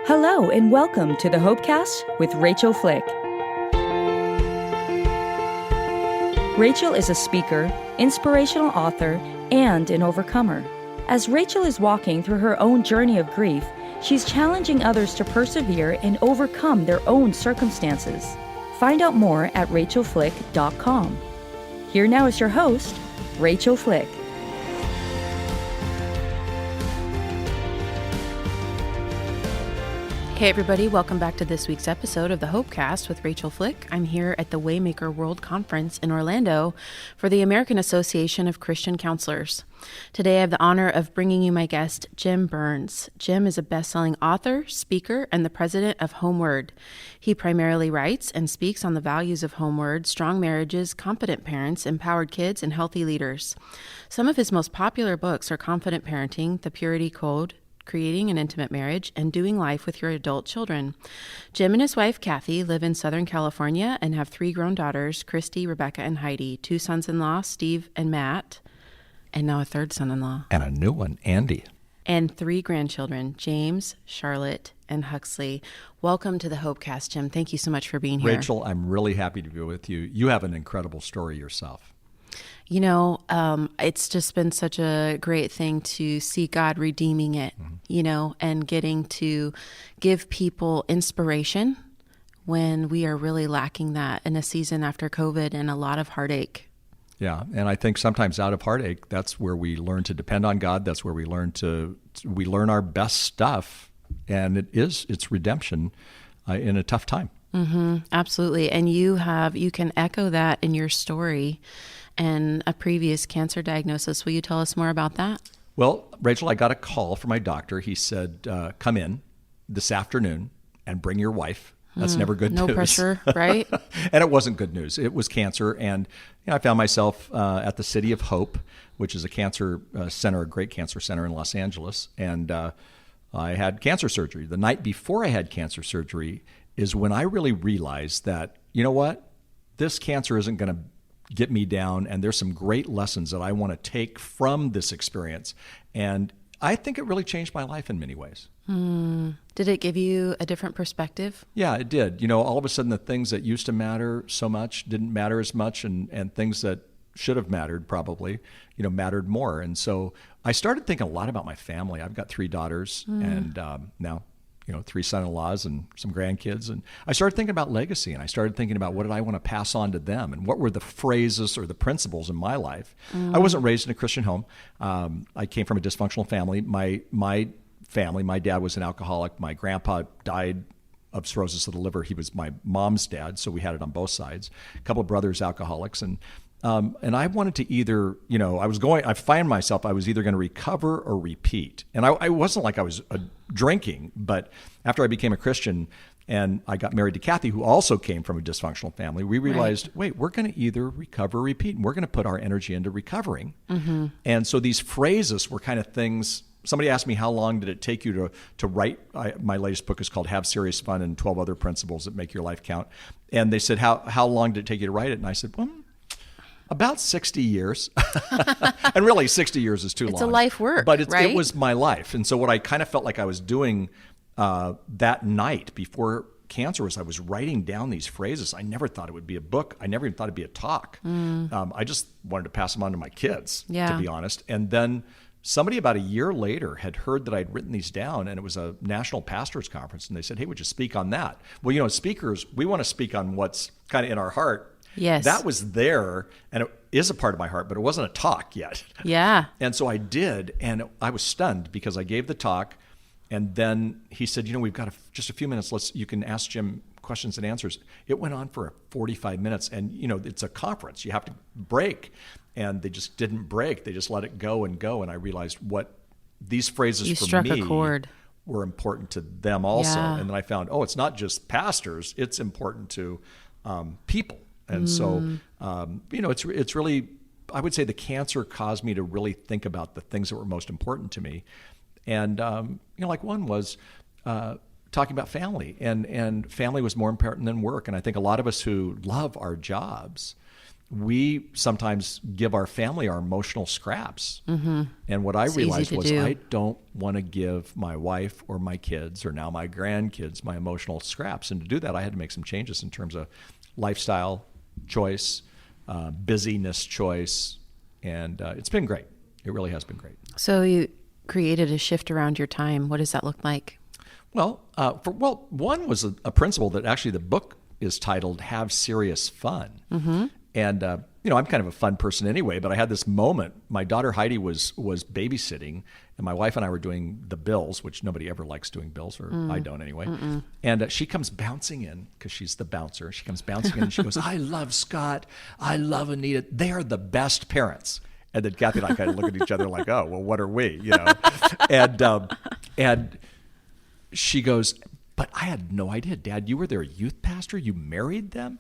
Hello and welcome to the Hopecast with Rachael Flick. Rachael is a speaker, inspirational author, and an overcomer. As Rachael is walking through her own journey of grief, she's challenging others to persevere and overcome their own circumstances. Find out more at rachaelflick.com. Here now is your host, Rachael Flick. Hey everybody, welcome back to this week's episode of the Hopecast with Rachael Flick. I'm here at the Waymaker World Conference in Orlando for the American Association of Christian Counselors. Today I have the honor of bringing you my guest, Jim Burns. Jim is a best-selling author, speaker, and the president of HomeWord. He primarily writes and speaks on the values of HomeWord, strong marriages, competent parents, empowered kids, and healthy leaders. Some of his most popular books are Confident Parenting, The Purity Code, Creating an Intimate Marriage, and Doing Life with Your Adult Children. Jim and his wife, Kathy, live in Southern California and have 3 grown daughters, Christy, Rebecca, and Heidi, 2 sons-in-law, Steve and Matt, and now a 3rd son-in-law. And a new one, Andy. And 3 grandchildren, James, Charlotte, and Huxley. Welcome to the Hopecast, Jim. Thank you so much for being here. Rachel, I'm really happy to be with you. You have an incredible story yourself. You know, it's just been such a great thing to see God redeeming it, you know, and getting to give people inspiration when we are really lacking that in a season after COVID and a lot of heartache. Yeah, and I think sometimes out of heartache, that's where we learn to depend on God. That's where we learn our best stuff, and it's redemption in a tough time. Mm-hmm, absolutely, and you can echo that in your story and a previous cancer diagnosis. Will you tell us more about that? Well, Rachel, I got a call from my doctor. He said, come in this afternoon and bring your wife. That's never good news. No pressure, right? And it wasn't good news. It was cancer. And I found myself at the City of Hope, which is a cancer center, a great cancer center in Los Angeles. And I had cancer surgery. The night before I had cancer surgery is when I really realized that, you know what? This cancer isn't going to get me down, and there's some great lessons that I want to take from this experience. And I think it really changed my life in many ways. Did it give you a different perspective? Yeah, it did. You know, all of a sudden the things that used to matter so much didn't matter as much, and things that should have mattered probably, mattered more. And so I started thinking a lot about my family. I've got 3 daughters and now 3 son-in-laws and some grandkids. And I started thinking about legacy, and I started thinking about what did I want to pass on to them, and what were the phrases or the principles in my life. I wasn't raised in a Christian home. I came from a dysfunctional family. My family, my dad was an alcoholic. My grandpa died of cirrhosis of the liver. He was my mom's dad, so we had it on both sides. A couple of brothers, alcoholics. And I wanted to either, I find myself, I was either going to recover or repeat. And I wasn't like I was drinking, but after I became a Christian and I got married to Kathy, who also came from a dysfunctional family, we realized, wait, we're going to either recover or repeat, and we're going to put our energy into recovering. Mm-hmm. And so these phrases were kind of things. Somebody asked me, how long did it take you to write? My latest book is called Have Serious Fun and 12 Other Principles That Make Your Life Count. And they said, how long did it take you to write it? And I said, about 60 years. And really 60 years is too long. It's a life work, but right? It was my life. And so what I kind of felt like I was doing that night before cancer was I was writing down these phrases. I never thought it would be a book. I never even thought it'd be a talk. I just wanted to pass them on to my kids, to be honest. And then somebody about a year later had heard that I'd written these down, and it was a national pastors conference. And they said, hey, would you speak on that? Well, speakers, we want to speak on what's kind of in our heart. Yes. That was there, and it is a part of my heart, but it wasn't a talk yet. Yeah. And so I did, and I was stunned because I gave the talk, and then he said, we've got just a few minutes. You can ask Jim questions and answers. It went on for 45 minutes, and it's a conference. You have to break, and they just didn't break. They just let it go, and I realized what these phrases for me were important to them also. Yeah. And then I found, it's not just pastors. It's important to people. And so, it's really, I would say the cancer caused me to really think about the things that were most important to me. And, like one was talking about family, and family was more important than work. And I think a lot of us who love our jobs we sometimes give our family our emotional scraps. And what I realized was do. I don't want to give my wife or my kids or now my grandkids my emotional scraps. And to do that, I had to make some changes in terms of lifestyle choice, busyness choice. And it's been great. It really has been great. So you created a shift around your time. What does that look like? Well, one was a principle that actually the book is titled "Have Serious Fun," and I'm kind of a fun person anyway. But I had this moment. My daughter Heidi was babysitting, and my wife and I were doing the bills, which nobody ever likes doing bills, or I don't anyway. And she comes bouncing in because she's the bouncer. She comes bouncing in, and she goes, "I love Scott. I love Anita. They are the best parents." And then Kathy and I kind of look at each other like, "Oh, well, what are we?" And she goes, "But I had no idea, Dad, you were their youth pastor, you married them."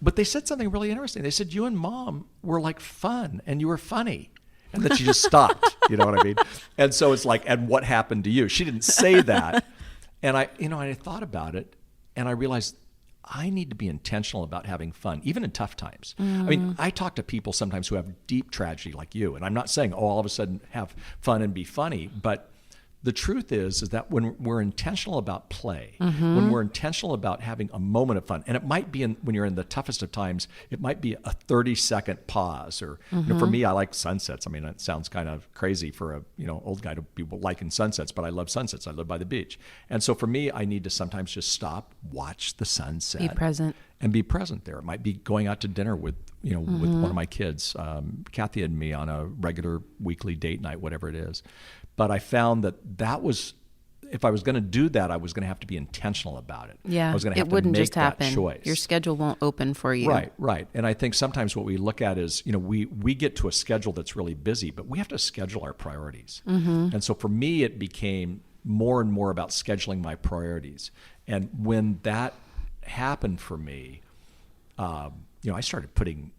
But they said something really interesting. They said, "You and Mom were like fun and you were funny." And then she just stopped, you know what I mean? And so it's like, "And what happened to you?" She didn't say that. And I thought about it and I realized I need to be intentional about having fun, even in tough times. I mean, I talk to people sometimes who have deep tragedy like you, and I'm not saying, all of a sudden have fun and be funny, but the truth is that when we're intentional about play, when we're intentional about having a moment of fun, and it might be when you're in the toughest of times, it might be a 30-second pause. Or for me, I like sunsets. I mean, it sounds kind of crazy for a old guy to be liking sunsets, but I love sunsets. I live by the beach, and so for me, I need to sometimes just stop, watch the sunset, Be present, and be present there. It might be going out to dinner with with one of my kids, Kathy and me, on a regular weekly date night, whatever it is. But I found that was, if I was going to do that, I was going to have to be intentional about it. Yeah, I was going to have it wouldn't to make just happen. That choice. Your schedule won't open for you. Right. And I think sometimes what we look at is, we get to a schedule that's really busy, but we have to schedule our priorities. And so for me, it became more and more about scheduling my priorities. And when that happened for me, I started putting,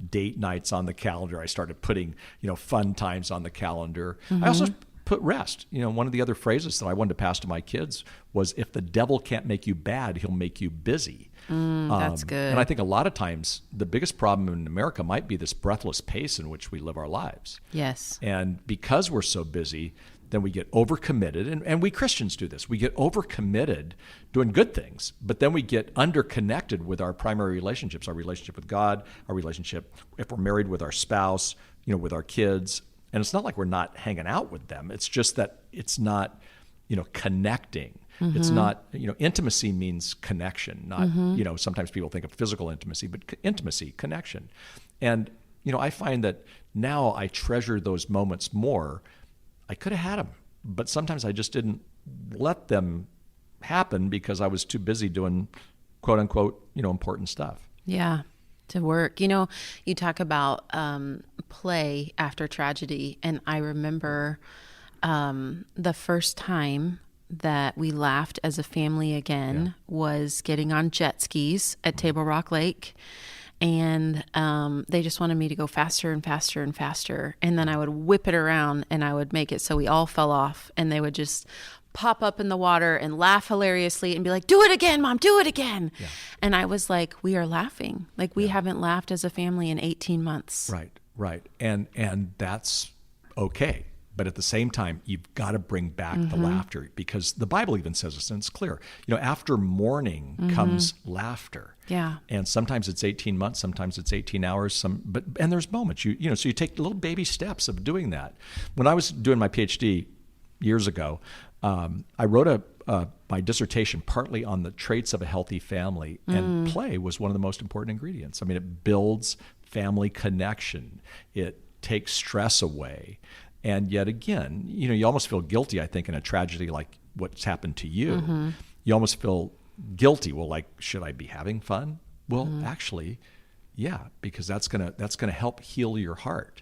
date nights on the calendar. I started putting, fun times on the calendar. I also put rest. One of the other phrases that I wanted to pass to my kids was, if the devil can't make you bad, he'll make you busy. That's good. And I think a lot of times the biggest problem in America might be this breathless pace in which we live our lives. Yes. And because we're so busy, then we get overcommitted, and we Christians do this. We get overcommitted doing good things, but then we get underconnected with our primary relationships, our relationship with God, our relationship, if we're married, with our spouse, with our kids. And it's not like we're not hanging out with them. It's just that it's not, connecting. It's not, intimacy means connection, not, sometimes people think of physical intimacy, but intimacy, connection. And, I find that now I treasure those moments more. I could have had them, but sometimes I just didn't let them happen because I was too busy doing, quote unquote, important stuff. Yeah, to work. You talk about play after tragedy, and I remember the first time that we laughed as a family again was getting on jet skis at Table Rock Lake. And they just wanted me to go faster and faster and faster. And then I would whip it around and I would make it so we all fell off. And they would just pop up in the water and laugh hilariously and be like, "Do it again, Mom, do it again." Yeah. And I was like, we are laughing. Like, we haven't laughed as a family in 18 months. Right. And that's okay. But at the same time, you've got to bring back the laughter, because the Bible even says this, and it's clear. After mourning comes laughter. Yeah. And sometimes it's 18 months, sometimes it's 18 hours, and there's moments so you take little baby steps of doing that. When I was doing my PhD years ago, I wrote my dissertation partly on the traits of a healthy family, and play was one of the most important ingredients. I mean, it builds family connection. It takes stress away. And yet again, you almost feel guilty, I think, in a tragedy like what's happened to you. You almost feel guilty. Well, like, should I be having fun? Well, actually, yeah, because that's gonna help heal your heart.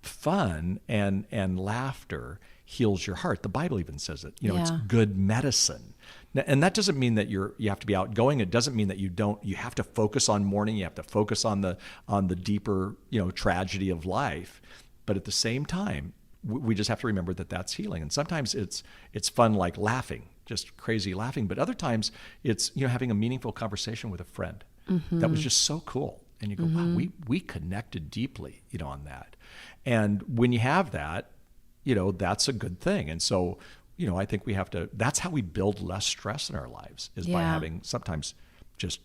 Fun and laughter heals your heart. The Bible even says it. It's good medicine. And that doesn't mean that you have to be outgoing. It doesn't mean that you have to focus on mourning. You have to focus on the deeper, tragedy of life. But at the same time, we just have to remember that that's healing. And sometimes it's fun, like laughing, just crazy laughing. But other times it's having a meaningful conversation with a friend. That was just so cool. And you go, wow, we connected deeply, on that. And when you have that, that's a good thing. And so, I think we have to, that's how we build less stress in our lives, is by having sometimes just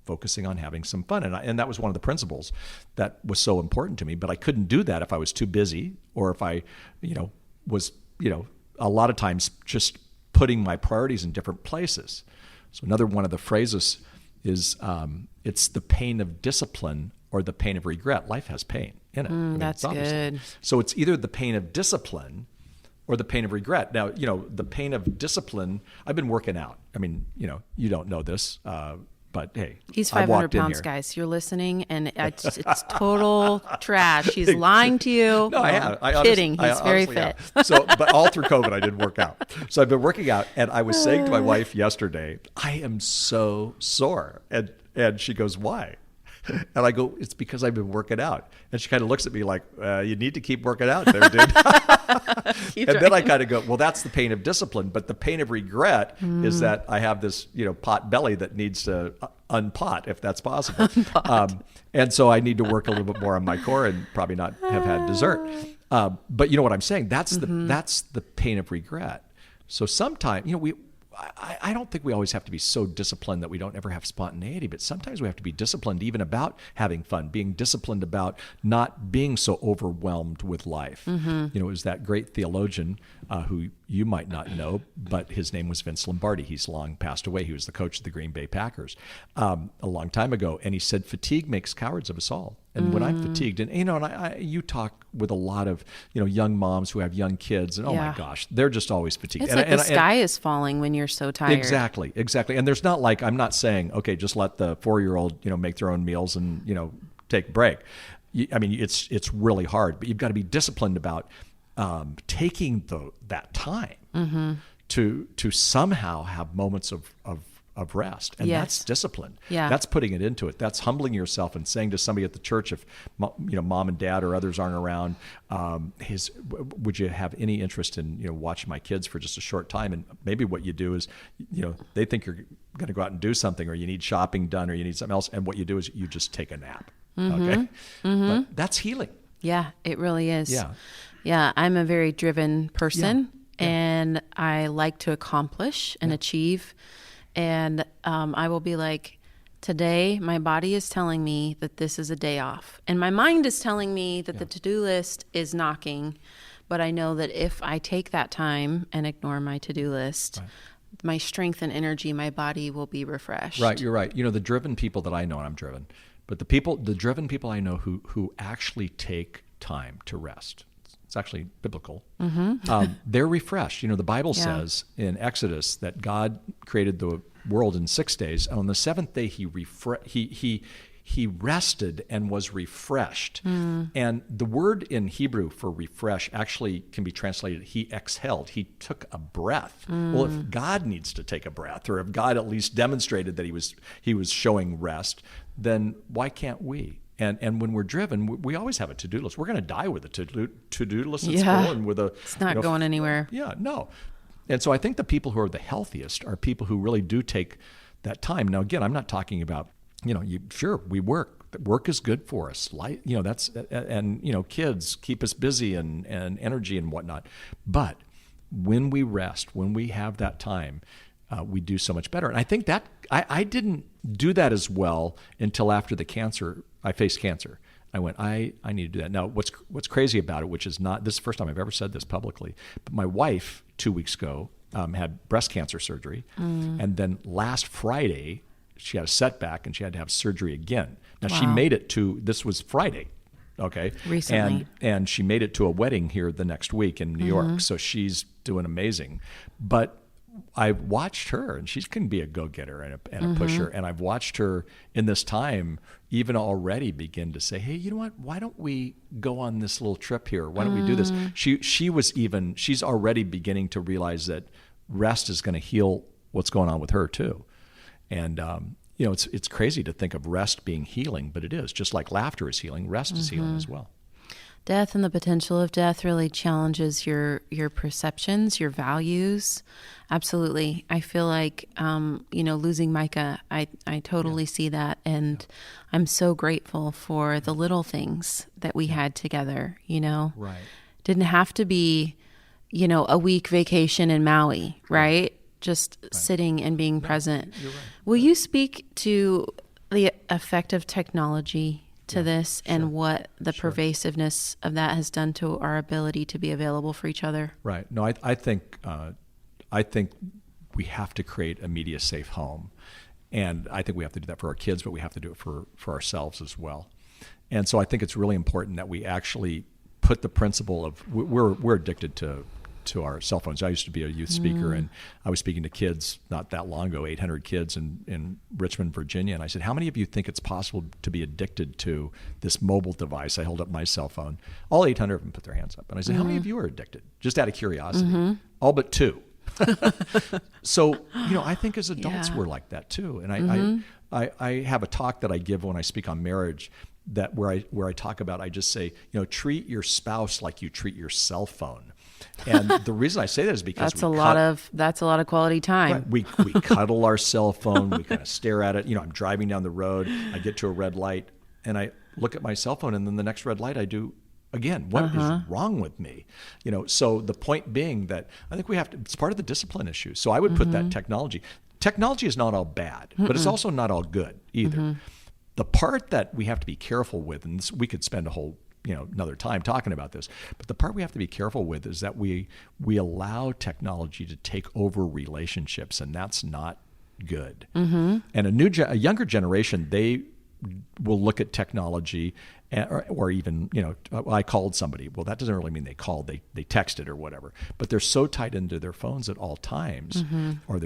focusing on having some fun. And that was one of the principles that was so important to me, but I couldn't do that if I was too busy, or if I, was, a lot of times just putting my priorities in different places. So another one of the phrases is, it's the pain of discipline or the pain of regret. Life has pain in it. That's good. So it's either the pain of discipline or the pain of regret. Now, the pain of discipline, I've been working out. I mean, you don't know this, but hey, he's 500 pounds, guys. You're listening, and it's total trash. He's lying to you. No, I have. Kidding. He's very fit. So, but all through COVID, I did work out. So I've been working out, and I was saying to my wife yesterday, I am so sore. And she goes, why? And I go, it's because I've been working out. And she kind of looks at me like, you need to keep working out there, dude. Then I kind of go, well, that's the pain of discipline. But the pain of regret is that I have this, pot belly that needs to unpot, if that's possible. And so I need to work a little bit more on my core and probably not have had dessert. But you know what I'm saying? That's the pain of regret. So sometimes, I don't think we always have to be so disciplined that we don't ever have spontaneity, but sometimes we have to be disciplined even about having fun, being disciplined about not being so overwhelmed with life. It was that great theologian who you might not know, but his name was Vince Lombardi. He's long passed away. He was the coach of the Green Bay Packers a long time ago. And he said, fatigue makes cowards of us all. And when I'm fatigued, and you talk with a lot of young moms who have young kids, and oh my gosh, they're just always fatigued. It's like the sky is falling when you're so tired. Exactly. And there's not like, I'm not saying, okay, just let the 4-year-old make their own meals and take a break. I mean, it's really hard, but you've got to be disciplined about taking that time to somehow have moments of rest. And that's discipline. Yeah. That's putting it into it. That's humbling yourself and saying to somebody at the church, if mom and dad or others aren't around, would you have any interest in watching my kids for just a short time? And maybe what you do is, they think you're going to go out and do something, or you need shopping done, or you need something else. And what you do is you just take a nap. Okay. But that's healing. Yeah, it really is. Yeah. Yeah. I'm a very driven person, and I like to accomplish and achieve. And I will be like, today my body is telling me that this is a day off. And my mind is telling me that the to-do list is knocking. But I know that if I take that time and ignore my to-do list, my strength and energy, my body will be refreshed. Right, you're right. The driven people that I know, and I'm driven, but the driven people I know who actually take time to rest, it's actually biblical. They're refreshed. The Bible says in Exodus that God created the world in 6 days, and on the seventh day he rested and was refreshed. And the word in Hebrew for refresh actually can be translated, he exhaled. He took a breath. Well, if God needs to take a breath, or if God at least demonstrated that he was showing rest, then why can't we? And when we're driven, we always have a to-do list. We're going to die with a to-do list that's full, and with it's not going anywhere. Yeah, no. And so I think the people who are the healthiest are people who really do take that time. Now, again, I'm not talking about, sure, we work. Work is good for us. Kids keep us busy and energy and whatnot. But when we rest, when we have that time, we do so much better. And I think that I didn't do that as well until after I faced cancer. I went, I need to do that. Now, what's crazy about it, which is not, this is the first time I've ever said this publicly, but my wife 2 weeks ago had breast cancer surgery. And then last Friday, she had a setback and she had to have surgery again. Now, she made it this was Friday. Okay. Recently. And she made it to a wedding here the next week in New York. So she's doing amazing. But I watched her, and she can be a go-getter and a pusher. And I've watched her in this time even already begin to say, hey, you know what? Why don't we go on this little trip here? Why don't we do this? She's already beginning to realize that rest is going to heal what's going on with her too. And, it's crazy to think of rest being healing, but it is. Just like laughter is healing, rest is healing as well. Death and the potential of death really challenges your perceptions, your values. Absolutely. I feel like, losing Micah, I totally see that. And I'm so grateful for the little things that we had together, Right. Didn't have to be, a week vacation in Maui, right? Just sitting and being present. You're right. Will you speak to the effect of technology to this and what the pervasiveness of that has done to our ability to be available for each other? Right. No, I think we have to create a media safe home, and I think we have to do that for our kids, but we have to do it for ourselves as well. And so I think it's really important that we actually put the principle of we're addicted to our cell phones. I used to be a youth speaker, and I was speaking to kids not that long ago, 800 kids in Richmond, Virginia. And I said, how many of you think it's possible to be addicted to this mobile device? I hold up my cell phone. All 800 of them put their hands up. And I said, how many of you are addicted? Just out of curiosity. All but 2. So, I think as adults, we're like that too. And I have a talk that I give when I speak on marriage that where I talk about, I just say, treat your spouse like you treat your cell phone. And the reason I say that is because that's a lot of quality time. Right, we cuddle our cell phone. We kind of stare at it. I'm driving down the road. I get to a red light, and I look at my cell phone, and then the next red light I do again. What is wrong with me? So the point being that I think we have to. It's part of the discipline issue. So I would put that technology. Technology is not all bad, but it's also not all good either. The part that we have to be careful with, and we could spend a whole another time talking about this. But the part we have to be careful with is that we allow technology to take over relationships, and that's not good. And a younger generation, they will look at technology, or even, I called somebody. Well, that doesn't really mean they called. They texted or whatever. But they're so tied into their phones at all times, or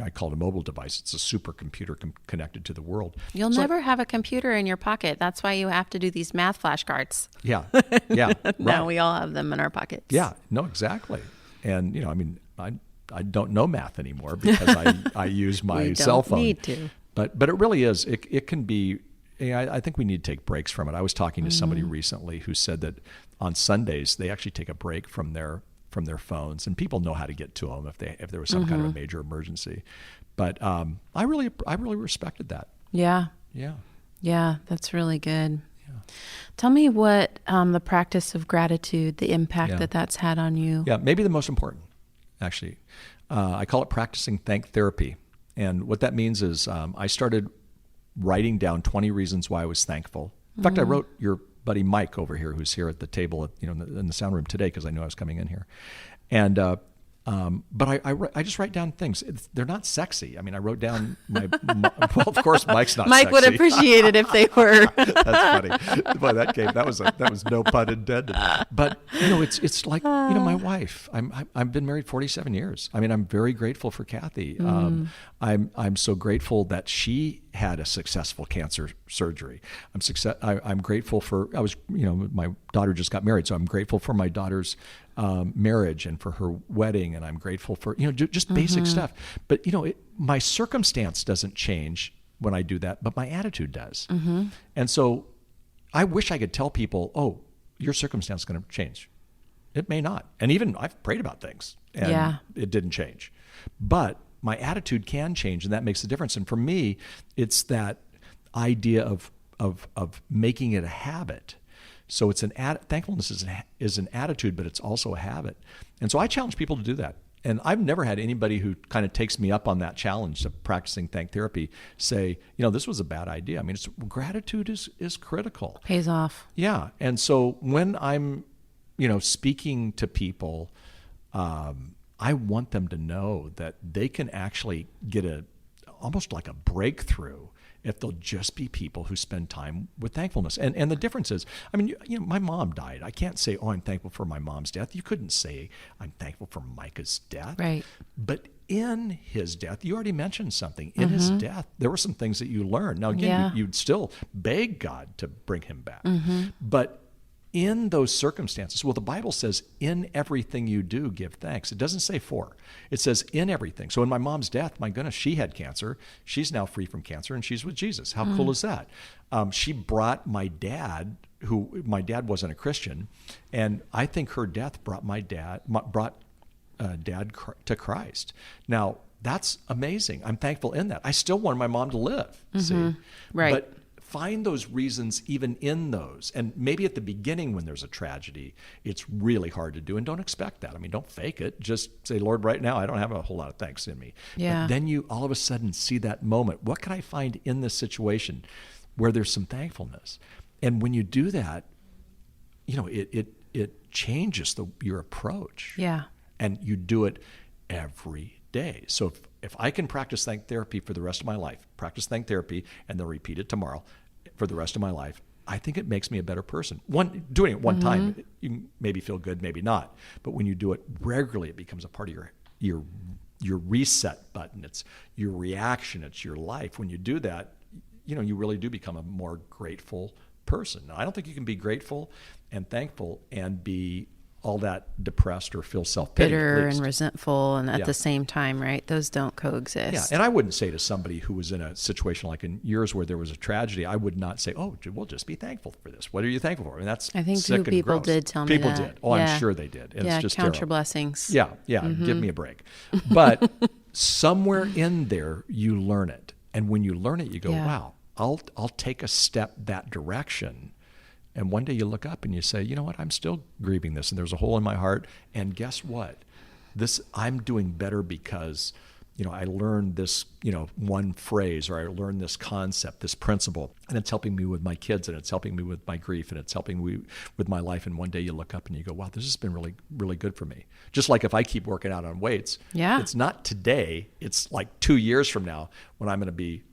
I call it a mobile device. It's a supercomputer connected to the world. You'll never have a computer in your pocket. That's why you have to do these math flashcards. Yeah. Now we all have them in our pockets. Yeah. No, exactly. And I don't know math anymore because I use my cell phone. Need to. But it really is. It can be. I think we need to take breaks from it. I was talking to somebody recently who said that on Sundays they actually take a break from their phones, and people know how to get to them if there was some kind of a major emergency. But I really respected that. Yeah. That's really good. Yeah. Tell me what the practice of gratitude, the impact that's had on you. Yeah, maybe the most important, actually. I call it practicing thank therapy. And what that means is I started writing down 20 reasons why I was thankful. In fact, I wrote your buddy Mike over here, who's here at the table in the sound room today, because I knew I was coming in here. And but I just write down things. They're not sexy. I mean, I wrote down well, of course, Mike's not Mike sexy. would appreciate it if they were. That's funny. Boy, that was no pun intended. But it's like my wife. I've been married 47 years. I mean, I'm very grateful for Kathy. I'm so grateful that she had a successful cancer surgery. I'm grateful for my daughter just got married, so I'm grateful for my daughter's marriage and for her wedding, and I'm grateful for just basic stuff. But my circumstance doesn't change when I do that, but my attitude does. And so I wish I could tell people, oh, your circumstance is going to change. It may not. And even I've prayed about things and it didn't change. But my attitude can change, and that makes the difference. And for me, it's that idea of making it a habit. So it's thankfulness is an attitude, but it's also a habit. And so I challenge people to do that. And I've never had anybody who kind of takes me up on that challenge of practicing thank therapy say, this was a bad idea. I mean, gratitude is critical. Pays off. Yeah. And so when I'm, speaking to people, I want them to know that they can actually get almost like a breakthrough if they'll just be people who spend time with thankfulness. And the difference is, I mean, my mom died. I can't say, oh, I'm thankful for my mom's death. You couldn't say, I'm thankful for Micah's death. Right. But in his death, you already mentioned something. In his death, there were some things that you learned. Now, again, you'd still beg God to bring him back. But in those circumstances, well, the Bible says, in everything you do, give thanks. It doesn't say for. It says in everything. So in my mom's death, my goodness, she had cancer. She's now free from cancer, and she's with Jesus. How cool is that? She brought my dad who my dad wasn't a Christian, and I think her death brought Dad to Christ. Now, that's amazing. I'm thankful in that. I still want my mom to live. See, right? But find those reasons even in those. And maybe at the beginning when there's a tragedy, it's really hard to do. And don't expect that. I mean, don't fake it. Just say, Lord, right now, I don't have a whole lot of thanks in me. Yeah. But then you all of a sudden see that moment. What can I find in this situation where there's some thankfulness? And when you do that, it changes your approach. Yeah. And you do it every day. So if I can practice thank therapy for the rest of my life, practice thank therapy, and then repeat it tomorrow for the rest of my life, I think it makes me a better person. Doing it one time, you maybe feel good, maybe not. But when you do it regularly, it becomes a part of your reset button. It's your reaction. It's your life. When you do that, you really do become a more grateful person. Now, I don't think you can be grateful and thankful and be all that depressed or feel self-pity. Bitter and resentful, and at the same time, right? Those don't coexist. Yeah, and I wouldn't say to somebody who was in a situation like in yours where there was a tragedy, I would not say, "Oh, we'll just be thankful for this." What are you thankful for? I mean, that's I think sick people and gross. did tell me people that. did. Oh, Yeah. I'm sure they did. And yeah, it's just count terrible. your blessings. Yeah, give me a break. But somewhere in there, you learn it, and when you learn it, you go, "Wow, I'll take a step that direction." And one day you look up and you say, you know what, I'm still grieving this, and there's a hole in my heart. And guess what? I'm doing better because, I learned this, one phrase, or I learned this concept, this principle, and it's helping me with my kids, and it's helping me with my grief, and it's helping me with my life. And one day you look up and you go, wow, this has been really, really good for me. Just like if I keep working out on weights, it's not today, it's like 2 years from now when I'm going to be,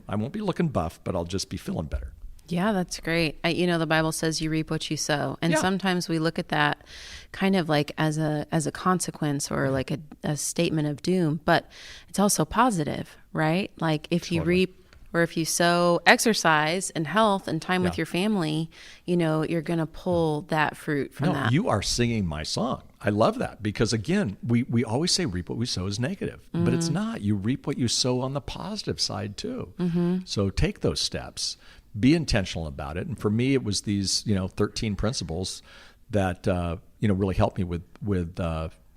I won't be looking buff, but I'll just be feeling better. Yeah, that's great. The Bible says you reap what you sow. And sometimes we look at that kind of like as a consequence or like a statement of doom, but it's also positive, right? Like if you reap or if you sow exercise and health and time with your family, you're going to pull that fruit from that. You are singing my song. I love that because, again, we always say reap what we sow is negative, but it's not. You reap what you sow on the positive side too. So take those steps. Be intentional about it. And for me, it was these, 13 principles that, really helped me with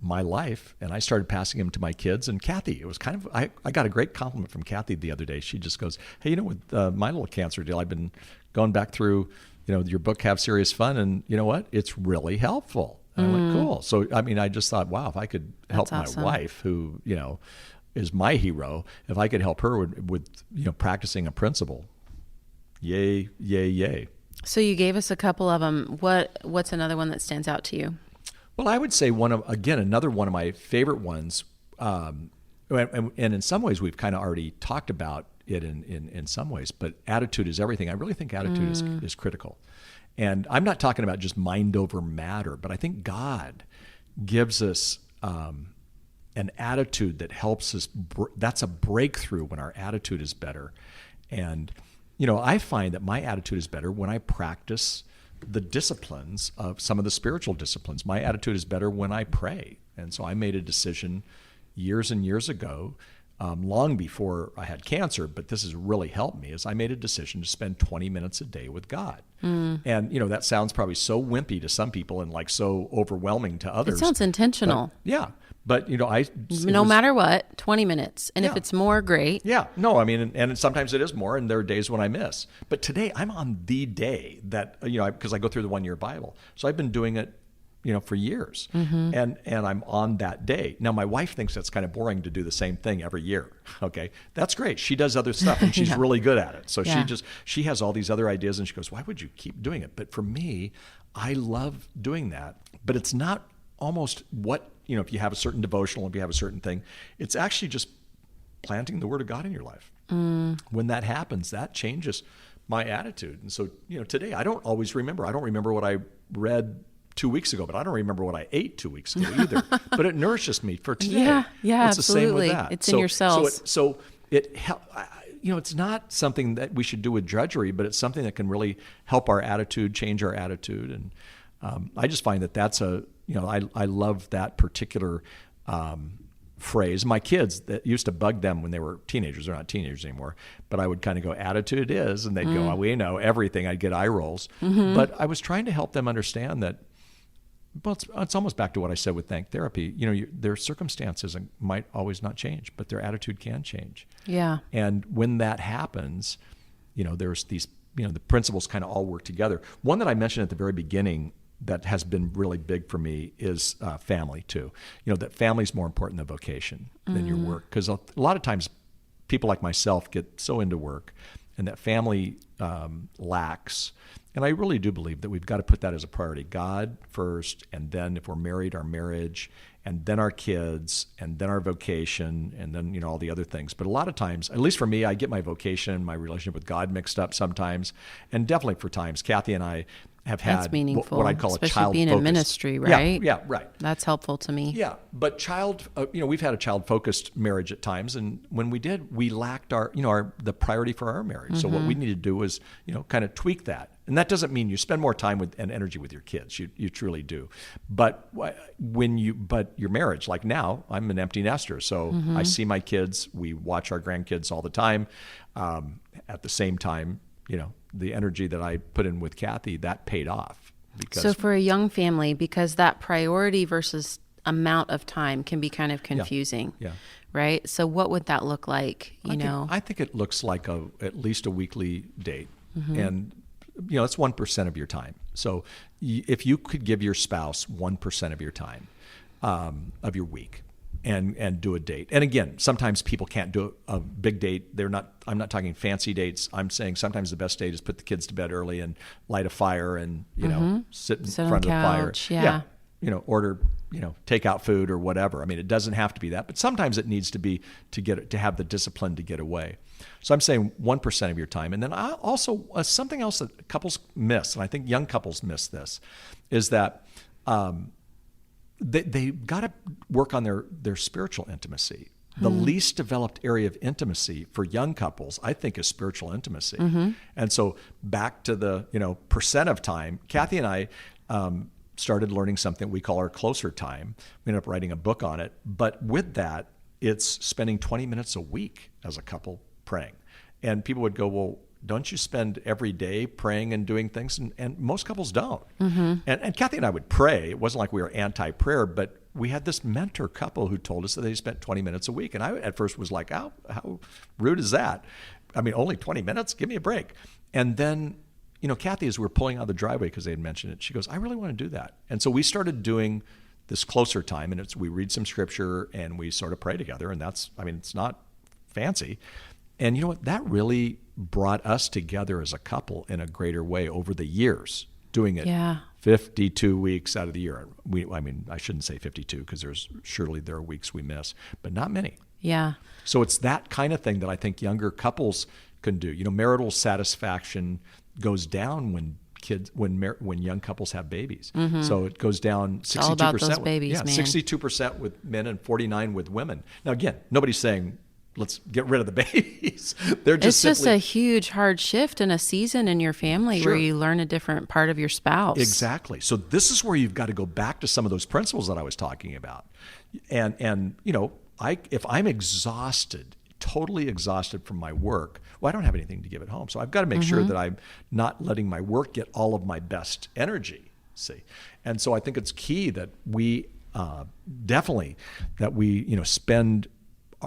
my life. And I started passing them to my kids. And Kathy, it was kind of, I got a great compliment from Kathy the other day. She just goes, hey, with my little cancer deal, I've been going back through, your book, Have Serious Fun. And you know what? It's really helpful. And I went, cool. So, I just thought, wow, if I could help my wife who, is my hero, if I could help her with practicing a principle, yay, yay, yay. So you gave us a couple of them. What's another one that stands out to you? Well, I would say another one of my favorite ones, and in some ways we've kind of already talked about it in some ways, but attitude is everything. I really think attitude is critical. And I'm not talking about just mind over matter, but I think God gives us an attitude that helps us. That's a breakthrough when our attitude is better. And I find that my attitude is better when I practice the disciplines of some of the spiritual disciplines. My attitude is better when I pray. And so I made a decision years and years ago, long before I had cancer, but this has really helped me, is I made a decision to spend 20 minutes a day with God. And, that sounds probably so wimpy to some people and like so overwhelming to others. It sounds intentional. But, no matter what, 20 minutes. And if it's more, great. Yeah. No, and sometimes it is more, and there are days when I miss. But today I'm on the day that, because I go through the 1-year Bible. So I've been doing it, for years. And I'm on that day. Now, my wife thinks that's kind of boring to do the same thing every year. Okay. That's great. She does other stuff, and she's really good at it. So she has all these other ideas, and she goes, why would you keep doing it? But for me, I love doing that. But it's not almost what, if you have a certain devotional, if you have a certain thing, it's actually just planting the Word of God in your life. When that happens, that changes my attitude. And so, today I don't always remember. I don't remember what I read 2 weeks ago, but I don't remember what I ate 2 weeks ago either. But it nourishes me for today. Yeah, it's absolutely. the same with that. It's in your cells. So it's not something that we should do with drudgery, but it's something that can really help our attitude, change our attitude. And I just find that that's I love that particular phrase. My kids, that used to bug them when they were teenagers. They're not teenagers anymore. But I would kind of go, attitude is, and they'd go, oh, we know everything. I'd get eye rolls. But I was trying to help them understand that, well, it's almost back to what I said with Thank Therapy. Their circumstances might always not change, but their attitude can change. Yeah. And when that happens, there's these, the principles kind of all work together. One that I mentioned at the very beginning that has been really big for me is family too. That family's more important than vocation than your work. Because a lot of times people like myself get so into work, and that family lacks. And I really do believe that we've got to put that as a priority. God first, and then if we're married, our marriage, and then our kids, and then our vocation, and then all the other things. But a lot of times, at least for me, I get my vocation, my relationship with God mixed up sometimes, and definitely for times. Kathy and I have had That's meaningful, what I'd call especially a child being focused. in ministry, right? Yeah, right. That's helpful to me. Yeah, but we've had a child-focused marriage at times, and when we did, we lacked the priority for our marriage. So what we needed to do was, kind of tweak that. And that doesn't mean you spend more time and energy with your kids. You truly do. But your marriage, like now, I'm an empty nester, so I see my kids. We watch our grandkids all the time. At the same time, the energy that I put in with Kathy, that paid off. So for a young family, because that priority versus amount of time can be kind of confusing, right? So what would that look like, I think it looks like at least a weekly date. And, it's 1% of your time. So if you could give your spouse 1% of your time, of your week, and do a date. And again, sometimes people can't do a big date. I'm not talking fancy dates. I'm saying sometimes the best date is put the kids to bed early and light a fire and, sit in front of the fire. Yeah. Order, take out food or whatever. I mean, it doesn't have to be that, but sometimes it needs to be to have the discipline to get away. So I'm saying 1% of your time. And then also something else that couples miss, and I think young couples miss this, is that, they got to work on their spiritual intimacy. The least developed area of intimacy for young couples, I think, is spiritual intimacy. And so back to the percent of time, Kathy and I started learning something we call our closer time. We ended up writing a book on it. But with that, it's spending 20 minutes a week as a couple praying. And people would go, well, don't you spend every day praying and doing things? And most couples don't. And Kathy and I would pray. It wasn't like we were anti-prayer, but we had this mentor couple who told us that they spent 20 minutes a week. And I at first was like, how rude is that? I mean, only 20 minutes? Give me a break. And then, Kathy, as we were pulling out of the driveway, because they had mentioned it, she goes, I really want to do that. And so we started doing this closer time, and we read some scripture and we sort of pray together. And it's not fancy. And you know what? That really brought us together as a couple in a greater way over the years, doing it 52 weeks out of the year. I shouldn't say 52 because there are weeks we miss, but not many. Yeah. So it's that kind of thing that I think younger couples can do. Marital satisfaction goes down when young couples have babies. So it goes down 62%. All about those babies, man. 62% with men and 49% with women. Now again, nobody's saying let's get rid of the babies. It's just a huge hard shift in a season in your family where you learn a different part of your spouse. Exactly. So this is where you've got to go back to some of those principles that I was talking about. And if I'm exhausted, totally exhausted from my work, well, I don't have anything to give at home. So I've got to make sure that I'm not letting my work get all of my best energy. See? And so I think it's key that we definitely spend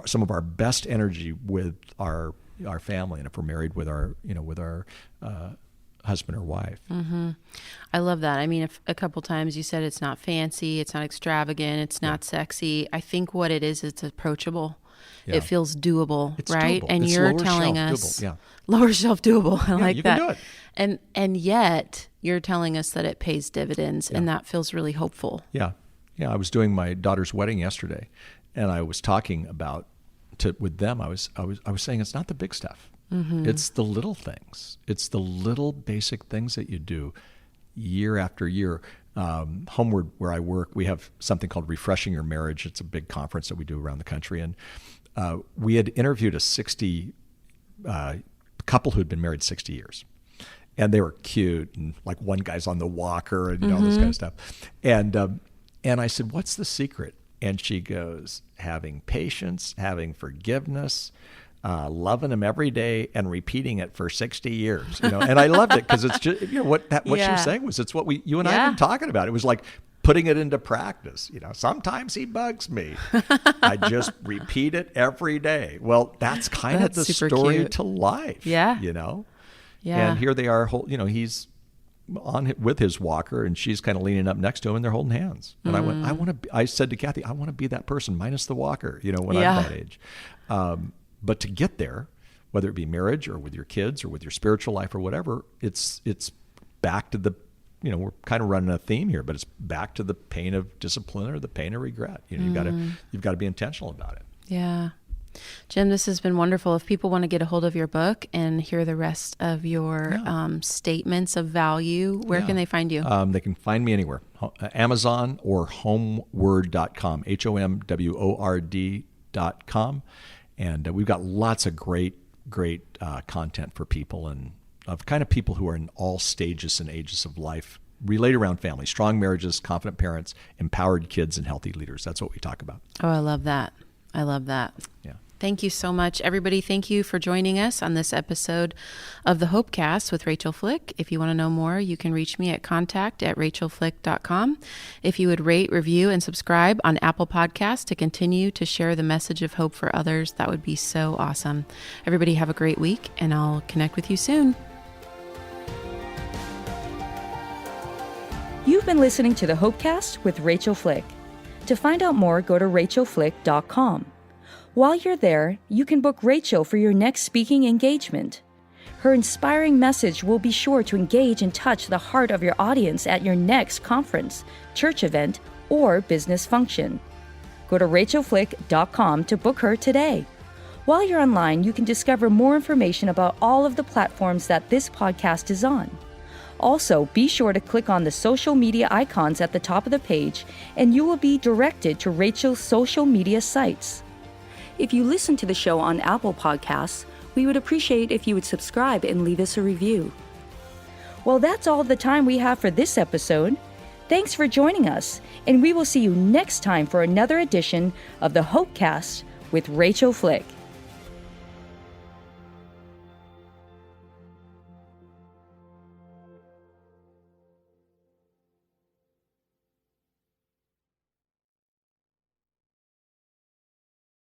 some of our best energy with our family, and if we're married, with our husband or wife. I love that. I mean, if a couple times you said it's not fancy, it's not extravagant, it's not sexy. I think what it is, it's approachable. Yeah. It feels doable, it's right? Doable. And it's you're telling us lower shelf doable. I like you that. Can do it. And yet you're telling us that it pays dividends, and that feels really hopeful. Yeah. I was doing my daughter's wedding yesterday, and I was talking about with them. I was saying it's not the big stuff. It's the little things. It's the little basic things that you do year after year. Homeward, where I work, we have something called Refreshing Your Marriage. It's a big conference that we do around the country, and we had interviewed a 60 couple who had been married 60 years. And they were cute, and like one guy's on the walker and all this kind of stuff. And I said, what's the secret? And she goes, having patience, having forgiveness, loving him every day and repeating it for 60 years, And I loved it because it's just, what she was saying was, it's what you and I have been talking about. It was like putting it into practice. Sometimes he bugs me. I just repeat it every day. Well, that's kind of the story cute. To life. Yeah. Yeah. Yeah. And here they are, he's with his walker and she's kind of leaning up next to him and they're holding hands. And I said to Kathy, I want to be that person minus the walker, when I'm that age. But to get there, whether it be marriage or with your kids or with your spiritual life or whatever, it's back to the, we're kind of running a theme here, but it's back to the pain of discipline or the pain of regret. You've got to be intentional about it. Yeah. Jim, this has been wonderful. If people want to get a hold of your book and hear the rest of your statements of value, where can they find you? They can find me anywhere, Amazon or homeword.com, HOMWORD.com. And we've got lots of great content for people and of kind of people who are in all stages and ages of life, relate around family, strong marriages, confident parents, empowered kids, and healthy leaders. That's what we talk about. Oh, I love that. Yeah. Thank you so much, everybody. Thank you for joining us on this episode of the Hopecast with Rachael Flick. If you want to know more, you can reach me at contact@rachelflick.com. If you would rate, review, and subscribe on Apple Podcasts to continue to share the message of hope for others, that would be so awesome. Everybody have a great week, and I'll connect with you soon. You've been listening to the Hopecast with Rachael Flick. To find out more, go to rachelflick.com. While you're there, you can book Rachael for your next speaking engagement. Her inspiring message will be sure to engage and touch the heart of your audience at your next conference, church event, or business function. Go to rachelflick.com to book her today. While you're online, you can discover more information about all of the platforms that this podcast is on. Also, be sure to click on the social media icons at the top of the page, and you will be directed to Rachael's social media sites. If you listen to the show on Apple Podcasts, we would appreciate if you would subscribe and leave us a review. Well, that's all the time we have for this episode. Thanks for joining us, and we will see you next time for another edition of the Hopecast with Rachael Flick.